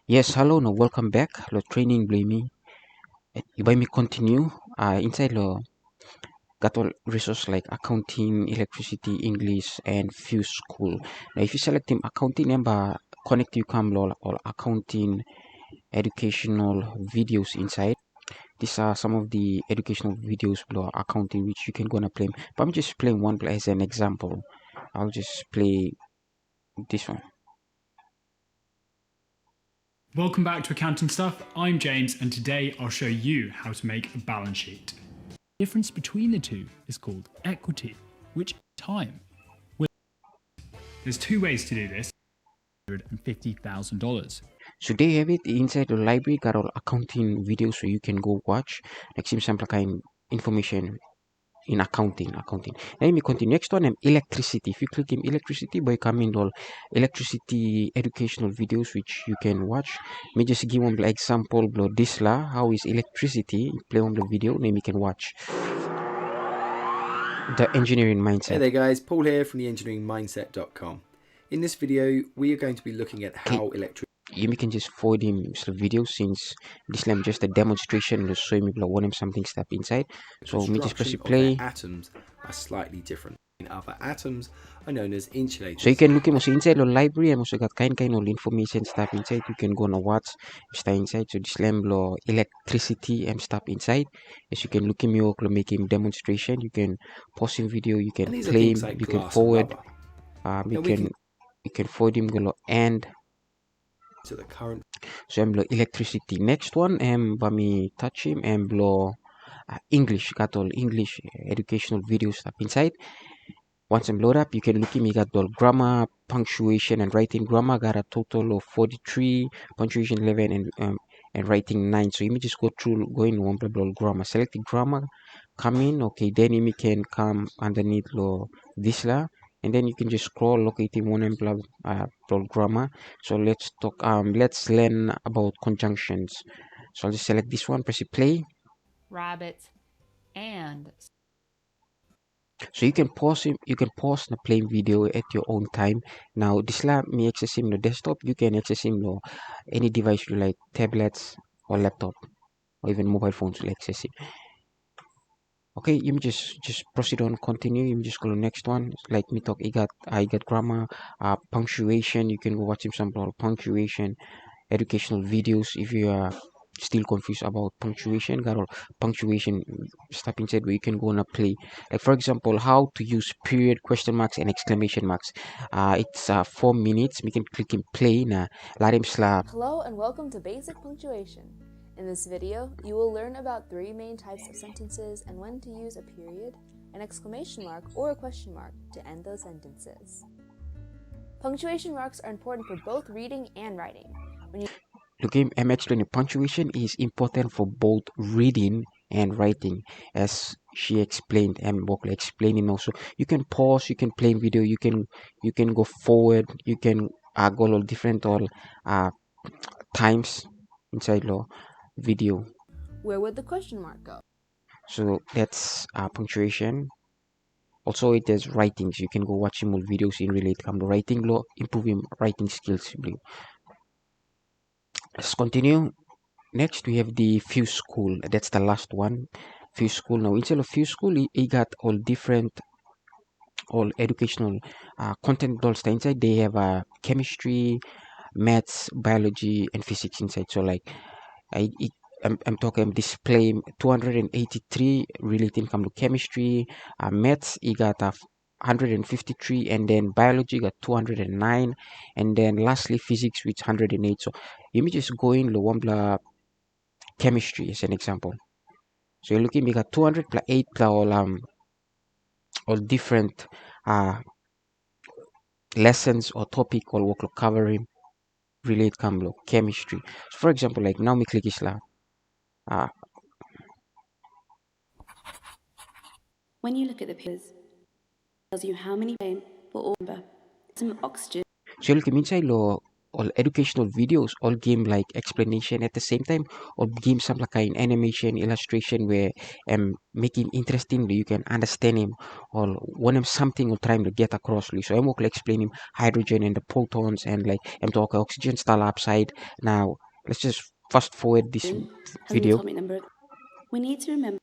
Yes, hello, no, welcome back. Lo training blaming. By me continue. Inside lo got all resources like accounting, electricity, English, and few school. Now, if you select him accounting, number connect you come lo or accounting educational videos inside. These are some of the educational videos below accounting which you can gonna play. But I'm just playing one as an example. I'll just play this one. Welcome back to Accounting Stuff. I'm James, and today I'll show you how to make a balance sheet. The difference between the two is called equity, which time. There's two ways to do this. $150,000. So they have it inside the library, got all accounting videos so you can go watch. Like some kind information in accounting. Let me continue. Next one, electricity. If you click in electricity, boy, come in all electricity educational videos which you can watch. Me just give one example below this la. How is electricity? Play on the video, then you can watch the engineering Hey mindset. there guys, Paul here from the engineeringmindset.com. In this video, we are going to be looking at how electricity... You can just forward him the video since this is just a demonstration to show me what him something step inside. So me just press play. atoms are slightly different. Other atoms are known as insulators. So you can look him also inside the library and also got kind of information stuff inside. You can go on watch stuff inside. So this lamb law electricity and stuff inside. As you can look him you make him demonstration. You can pause him video, you can play him, like you can forward, you can forward him go and to the current. So I'm blow electricity. Next one by me touch him and blow English, got all English educational videos stuff inside. Once I'm load up, you can look at me got all grammar, punctuation, and writing grammar. Got a total of 43, punctuation 11, and writing 9. So you may just go through going one blah grammar. Select the grammar, come in. Okay, then you can come underneath lo this la, and then you can just scroll locating one and blah grammar. So let's talk. Let's learn about conjunctions. So I'll just select this one, press play. Rabbits and So you can pause the playing video at your own time. Now this lab me access him the desktop, you can access him no any device you like, tablets or laptop or even mobile phones will access it. Okay, you just proceed on continue, you just go to next one. Like me talk I got grammar, punctuation, you can go watch him some punctuation, educational videos if you are still confused about punctuation. Got all punctuation stuff inside where you can go and play. Like for example, how to use period, question marks, and exclamation marks. It's 4 minutes. We can click in play na. Let him slap. Hello and welcome to Basic Punctuation. In this video, you will learn about 3 main types of sentences and when to use a period, an exclamation mark, or a question mark to end those sentences. Punctuation marks are important for both reading and writing. Look, I'm explaining punctuation is important for both reading and writing, as she explained and Bokle explaining also. You can pause, you can play video, you can go forward, you can go all different all times inside law video. Where would the question mark go? So that's punctuation. Also it has writings. You can go watch more videos in relate come to writing law, improving writing skills. Let's continue. Next, we have the Fuse School. That's the last one. Fuse School. Now, instead of Fuse School, it got all different, all educational content all inside. They have chemistry, maths, biology, and physics inside. So, like, I'm talking display 283 relating come to chemistry, maths. It got 153, and then biology got 209, and then lastly physics with 108. So you may just go in the one chemistry as an example. So you're looking, we got 200 plus 8 plus all different lessons or topic or work covering relate come chemistry. So for example, like now me click isla. When you look at the pictures, it tells you how many for all member, some oxygen. So you're looking inside all educational videos, all game like explanation at the same time, or game some like an animation illustration where make him interesting, you can understand him, or want him something or trying to get across. So I'm going to explain him hydrogen and the protons, and like I'm talking oxygen style upside. Now let's just fast forward this has an video. atomic number. We need to remember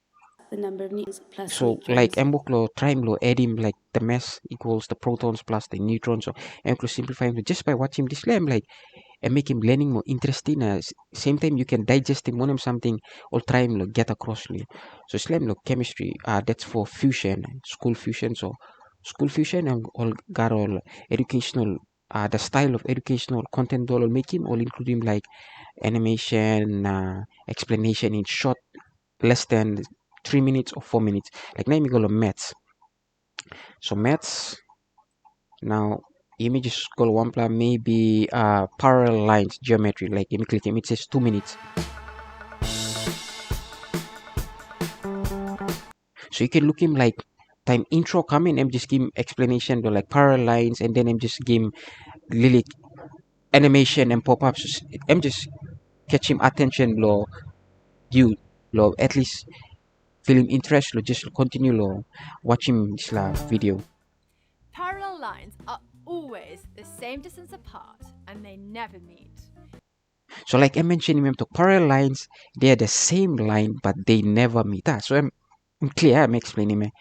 the number of neutrons plus So like M trying to add him like the mass equals the protons plus the neutrons. So I'm going to simplify him just by watching this. I'm like and make him learning more interesting. Same time you can digest him, want him something or try him get across. So slam chemistry. That's for fusion, school fusion. So school fusion and all got all educational. The style of educational content all make him all including like animation, explanation in short, less than 3 minutes or 4 minutes. Like now we go to maths. So maths now you may just scroll one plan, maybe parallel lines geometry. Like let me click it says 2 minutes. So you can look him like time intro coming and just give him explanation to like parallel lines, and then I'm just give him little animation and pop-ups. I'm just catch him attention lo you lo at least feel him interest lo just continue lo watch him this video. Parallel lines are always the same distance apart and they never meet. So like I mentioned, to parallel lines, they are the same line but they never meet. So I'm clear, I'm explaining.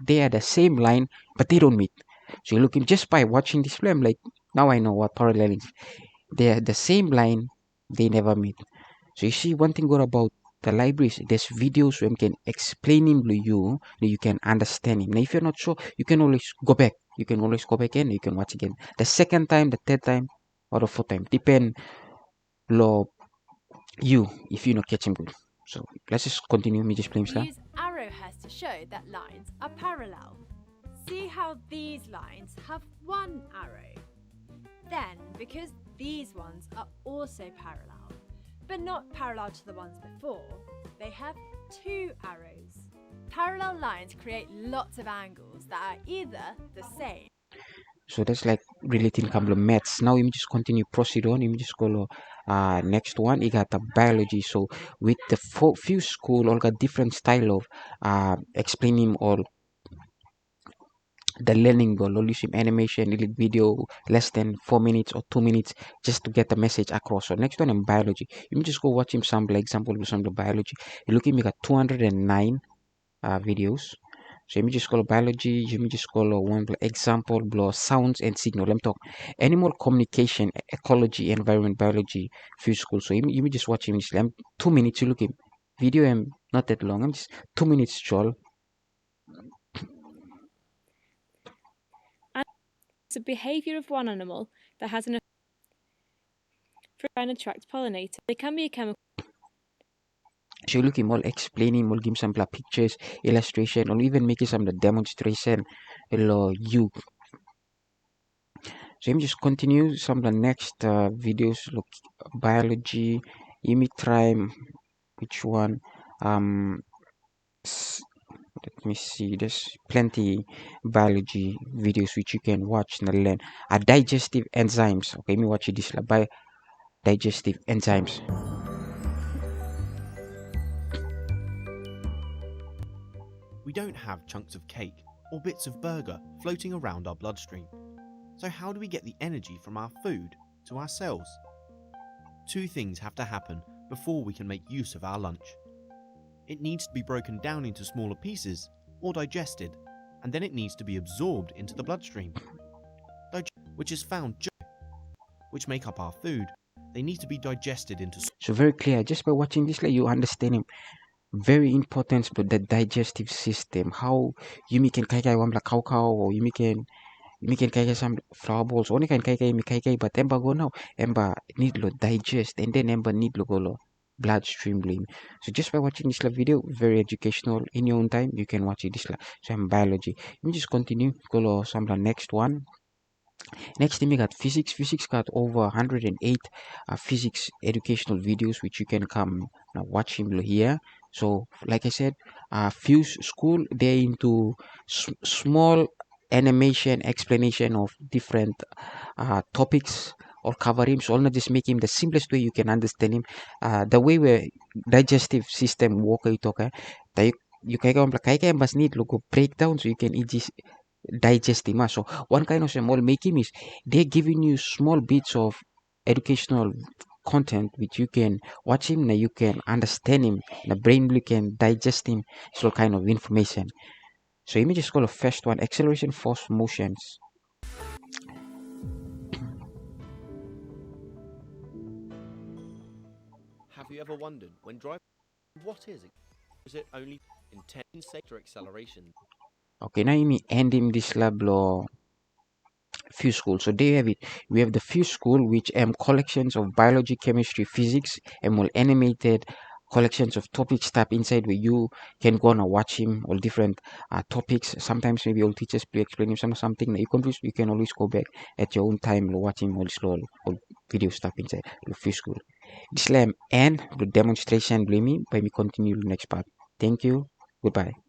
They are the same line but they don't meet. So you look just by watching this film, like now I know what parallel is. They are the same line, they never meet. So you see one thing good about the libraries, there's videos where you can explain him to you, that you can understand him. Now if you're not sure, you can always go back. You can always go back and you can watch again. The second time, the third time, or the fourth time. Depend lo you if you not catch him good. So let's just continue me just playing We stuff. use arrowheads to show that lines are parallel. See how these lines have one arrow. Then, because these ones are also parallel, but not parallel to the ones before, they have two arrows. Parallel lines create lots of angles that are either the same. So that's like relating couple of maths. Now you just continue proceed on. You just go next one. You got the biology. So with the few school all got different style of explaining all the learning goal. All use animation, little video, less than 4 minutes or 2 minutes, just to get the message across. So next one in biology. You just go watch him some example of some of the biology. You look at me got 209 videos. So let me just call biology. Let me just call one example blow sounds and signal. Let me talk animal communication, ecology, environment, biology, few school. So you me just watch him. 2 minutes. You look at video. I'm not that long. I'm just 2 minutes. Troll. It's a behavior of one animal that has an for trying to attract pollinators. They can be a chemical. So you look him all explaining, all give some pictures, illustration, or even making some demonstration. You. So let me just continue some of the next videos. Look, biology. Let me try which one. Let me see. There's plenty biology videos which you can watch and learn. Digestive enzymes. Okay, let me watch this by digestive enzymes. We don't have chunks of cake or bits of burger floating around our bloodstream. So how do we get the energy from our food to our cells? Two things have to happen before we can make use of our lunch. It needs to be broken down into smaller pieces or digested, and then it needs to be absorbed into the bloodstream, which is found which make up our food. They need to be digested into. So very clear. Just by watching this, you understand him. Very important, but the digestive system. How you can kai one black cow or you can kai some flower balls. Only can kai but ember go now. Ember need to digest and then ember need to go bloodstream bleed. So just by watching this video, very educational in your own time, you can watch it this. So I'm biology. Let me just continue. Go some next one. Next thing we got physics. Physics got over 108 physics educational videos which you can come watch him here. So like I said, Fuse School, they're into small animation explanation of different topics or cover him. So I'll not just make him the simplest way you can understand him. The way where digestive system work itu okay. You kayak mas need logo breakdown so you can digest him. So one kind of small make him is they're giving you small bits of educational content which you can watch him, now you can understand him, the brain you can digest him, so kind of information. So image is called the first one, acceleration force motions. Have you ever wondered when driving, what is it? Is it only intense or acceleration? Okay, now you end him this lab law few school. So there you have it. We have the few school which collections of biology, chemistry, physics, and more animated collections of topics type inside where you can go on and watch him all different topics. Sometimes maybe all teachers will explain him something that you confused. You can always go back at your own time to watch him all slow all video stuff inside the few school. This lamb and the demonstration by me continue the next part. Thank you. Goodbye.